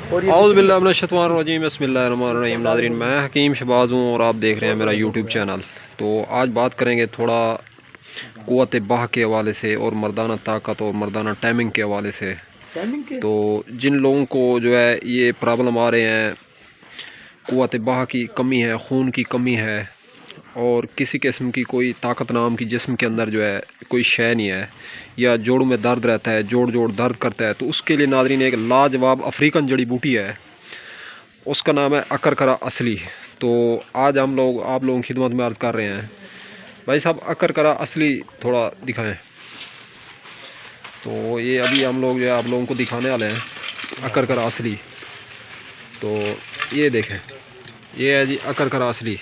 औज़ुबिल्लाहिमिनश्शैतानिर्रजीम बिस्मिल्लाहिर्रहमानिर्रहीम। नाज़रीन, मैं हकीम शहबाज हूँ और आप देख रहे हैं मेरा यूट्यूब चैनल। तो आज बात करेंगे थोड़ा क़ुव्वत बाह के हवाले से और मर्दाना ताकत और मर्दाना टाइमिंग के हवाले से। तो जिन लोगों को जो है ये प्रॉब्लम आ रहे हैं, क़ुव्वत बाह की कमी है, खून की कमी है और किसी किस्म की कोई ताकत नाम की जिस्म के अंदर जो है कोई शय नहीं है, या जोड़ों में दर्द रहता है, जोड़ दर्द करता है, तो उसके लिए नाज़रीन एक लाजवाब अफ्रीकन जड़ी बूटी है, उसका नाम है अकरकरा असली। तो आज हम लोग आप लोगों की खिदमत में अर्ज़ कर रहे हैं। भाई साहब, अकरकरा असली थोड़ा दिखाएं। तो ये अभी हम लोग जो है आप लोगों को दिखाने वाले हैं अकरकरा असली। तो ये देखें, ये है जी अकरकरा असली।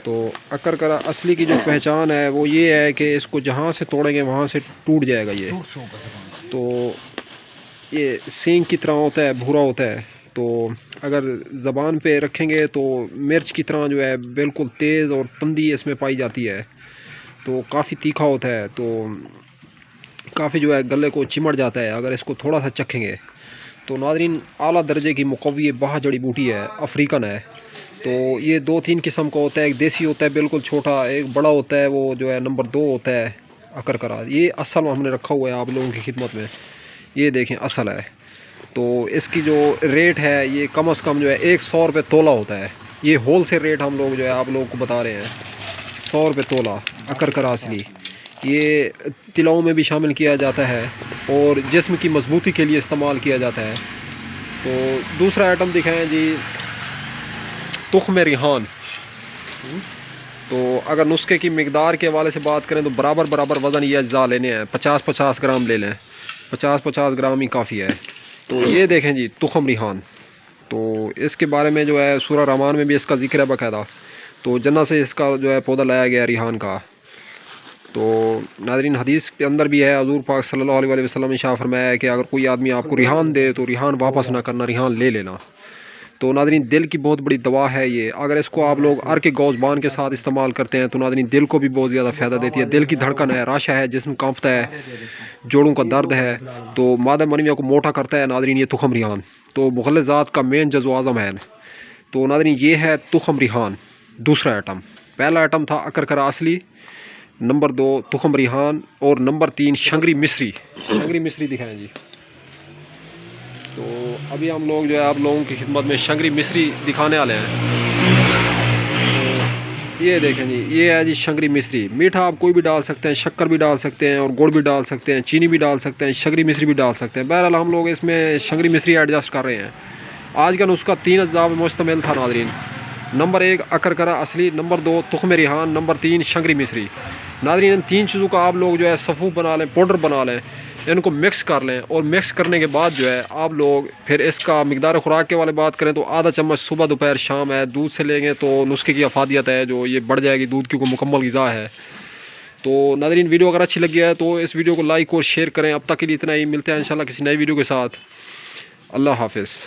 तो अकरकरा असली की जो पहचान है वो ये है कि इसको जहाँ से तोड़ेंगे वहाँ से टूट जाएगा ये। तो ये सींग की तरह होता है, भूरा होता है। तो अगर ज़बान पे रखेंगे तो मिर्च की तरह जो है बिल्कुल तेज़ और तंदी इसमें पाई जाती है। तो काफ़ी तीखा होता है, तो काफ़ी जो है गले को चिमड़ जाता है अगर इसको थोड़ा सा चखेंगे। तो नाज़रीन, आला दर्जे की मुक़व्वी बाह जड़ी बूटी है, अफ्रीकन है। तो ये 2-3 किस्म का होता है, एक देसी होता है बिल्कुल छोटा, एक बड़ा होता है वो जो है नंबर 2 होता है अकरकरा। ये असल हमने रखा हुआ है आप लोगों की खिदमत में, ये देखें असल है। तो इसकी जो रेट है ये कम से कम जो है 100 रुपये तोला होता है। ये होल सेल रेट हम लोग जो है आप लोगों को बता रहे हैं, 100 रुपये तोला अकरकरा असली। ये तिलाओं में भी शामिल किया जाता है और जिस्म की मजबूती के लिए इस्तेमाल किया जाता है। तो दूसरा आइटम दिखाएं जी, तुख्म रिहान। तो अगर नुस्खे की मिकदार के हवाले से बात करें तो बराबर वज़न ये अज्जा लेने हैं, 50-50 ग्राम ले लें, 50-50 ग्राम ही काफ़ी है। तो ये देखें जी तुख्म रिहान। तो इसके बारे में जो है सूरह रहमान में भी इसका जिक्र है बाकायदा। तो जन्नत से इसका जो है पौधा लाया गया रिहान का। तो नाज़रीन, हदीस के अंदर भी है, हुज़ूर पाक सल्लल्लाहु अलैहि वसल्लम ने इरशाद फरमाया है कि अगर कोई आदमी आपको रिहान दे तो रिहान वापस ना करना, रिहान ले लेना। तो नाज़रीन, दिल की बहुत बड़ी दवा है ये। अगर इसको आप लोग अर के गौज़बान के साथ इस्तेमाल करते हैं तो नाज़रीन दिल को भी बहुत ज़्यादा फ़ायदा देती है। दिल की धड़कन है, राशा है, जिस्म कांपता है, जोड़ों का दर्द है, तो मादा मनविया को मोटा करता है नाज़रीन ये तुख्म रिहान। तो मुग़ल्लिज़ात का मेन जज़्व आज़म है। तो नाज़रीन ये है तुख्म रिहान, दूसरा आइटम। पहला आइटम था अकरकरा असली, नंबर 2 तुख्म रिहान और नंबर 3 शंगरी मिस्री। शंगरी मिस्री दिखाएं जी। तो अभी हम लोग जो है आप लोगों की खिदमत में शंगरी मिस्री दिखाने वाले हैं। तो ये देखें जी, ये है जी शंगरी मिस्री। मीठा आप कोई भी डाल सकते हैं, शक्कर भी डाल सकते हैं और गुड़ भी डाल सकते हैं, चीनी भी डाल सकते हैं, शंगरी मिस्री भी डाल सकते हैं। बहरहाल हम लोग इसमें शंगरी मिस्री एडजस्ट कर रहे हैं। आज का नुस्खा 3 अज्जा में मुश्तमिल था नाज़रीन। नंबर 1 अकरकरा असली, नंबर 2 तुख्म रिहान, नंबर 3 शंगरी मिस्री। नाज़रीन, इन 3 चीज़ों का आप लोग जो है सफ़ूफ बना लें, पाउडर बना लें, इनको मिक्स कर लें और मिक्स करने के बाद जो है आप लोग फिर इसका मिकदार खुराक के वाले बात करें तो आधा चम्मच सुबह दोपहर शाम है। दूध से लेंगे तो नुस्खे की अफादियत है जो ये बढ़ जाएगी, दूध की कोई मुकम्मल ग़िज़ा है। तो नाज़रीन, वीडियो अगर अच्छी लगी है तो इस वीडियो को लाइक और शेयर करें। अब तक के लिए इतना ही, मिलते हैं इंशाल्लाह किसी नई वीडियो के साथ। अल्लाह हाफ़िज़।